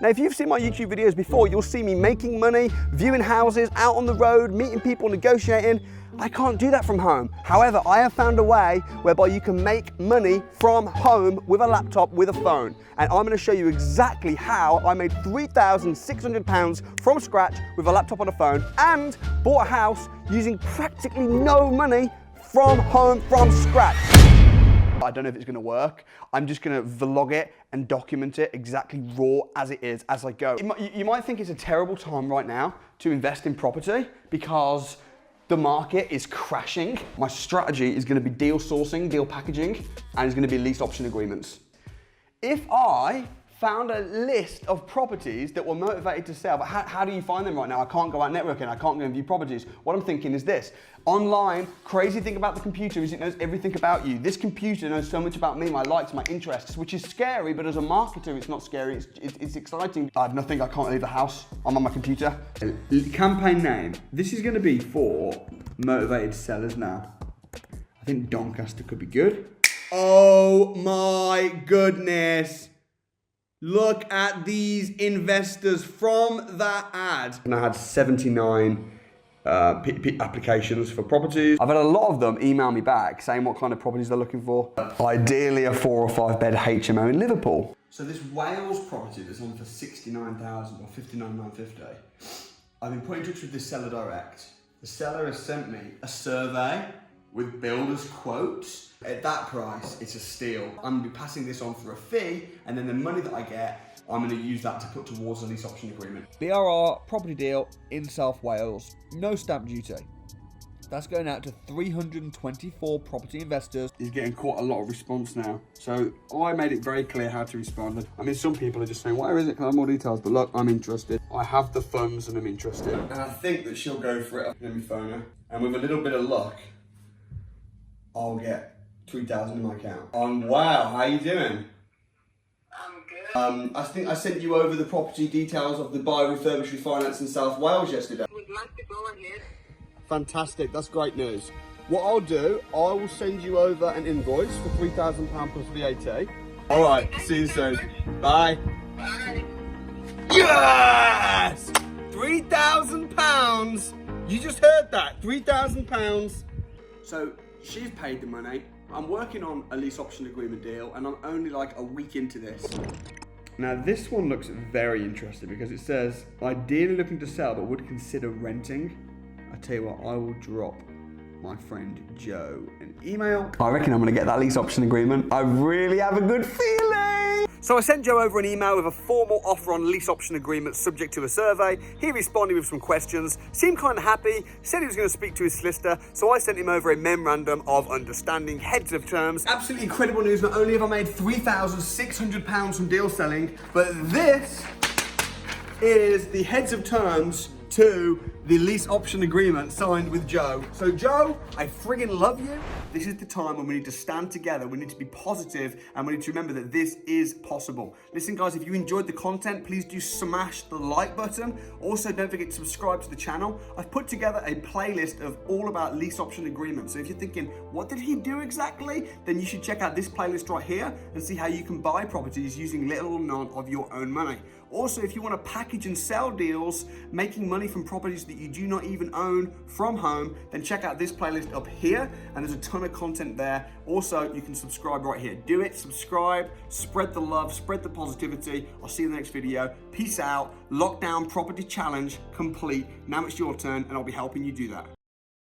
Now, if you've seen my YouTube videos before, you'll see me making money, viewing houses, out on the road, meeting people, negotiating. I can't do that from home. However, I have found a way whereby you can make money from home with a laptop, with a phone. And I'm gonna show you exactly how I made £3,600 from scratch with a laptop and a phone, and bought a house using practically no money from home, from scratch. I don't know if it's gonna work. I'm just gonna vlog it and document it exactly raw as it is, as I go. You might think it's a terrible time right now to invest in property because the market is crashing. My strategy is gonna be deal sourcing, deal packaging, and it's gonna be lease option agreements. If I found a list of properties that were motivated to sell, but how do you find them right now? I can't go out networking, I can't go and view properties. What I'm thinking is this: online, crazy thing about the computer is it knows everything about you. This computer knows so much about me, my likes, my interests, which is scary, but as a marketer, it's not scary, it's exciting. I have nothing, I can't leave the house, I'm on my computer. Campaign name, this is gonna be for motivated sellers now. I think Doncaster could be good. Oh my goodness. Look at these investors from that ad. And I had 79 applications for properties. I've had a lot of them email me back saying what kind of properties they're looking for. Ideally a 4 or 5 bed HMO in Liverpool. So this Wales property that's on for 69,000 or 59,950. I've been put in touch with the seller direct. The seller has sent me a survey with builders' quotes. At that price, it's a steal. I'm gonna be passing this on for a fee, and then the money that I get, I'm gonna use that to put towards a lease option agreement. BRR property deal in South Wales, no stamp duty. That's going out to 324 property investors. He's getting quite a lot of response now. So I made it very clear how to respond. I mean, some people are just saying, where is it? Can I have more details? But look, I'm interested. I have the funds and I'm interested. And I think that she'll go for it. Let me phone her. And with a little bit of luck, I'll get 3,000 in my account. Wow, how you doing? I'm good. I think I sent you over the property details of the buy, refurbish, refinance in South Wales yesterday. Would like to go ahead. Fantastic, that's great news. What I'll do, I will send you over an invoice for £3,000 plus VAT. All right, see you soon. Bye. Bye. Yes! £3,000. You just heard that, £3,000. So she's paid the money. I'm working on a lease option agreement deal and I'm only like a week into this. Now this one looks very interesting because it says, ideally looking to sell but would consider renting. I tell you what, I will drop my friend Joe an email. I reckon I'm gonna get that lease option agreement. I really have a good feeling. So I sent Joe over an email with a formal offer on lease option agreement subject to a survey. He responded with some questions, seemed kind of happy, said he was going to speak to his solicitor, so I sent him over a memorandum of understanding, heads of terms. Absolutely incredible news. Not only have I made £3,600 from deal selling, but this is the heads of terms to the lease option agreement signed with Joe. So Joe, I friggin' love you. This is the time when we need to stand together, we need to be positive, and we need to remember that this is possible. Listen guys, if you enjoyed the content, please do smash the like button. Also, don't forget to subscribe to the channel. I've put together a playlist of all about lease option agreements. So if you're thinking, what did he do exactly? Then you should check out this playlist right here and see how you can buy properties using little or none of your own money. Also, if you want to package and sell deals, making money from properties that you do not even own from home, then check out this playlist up here, and there's a ton of content there. Also, you can subscribe right here. Do it, subscribe, spread the love, spread the positivity. I'll see you in the next video. Peace out. Lockdown property challenge complete. Now it's your turn, and I'll be helping you do that.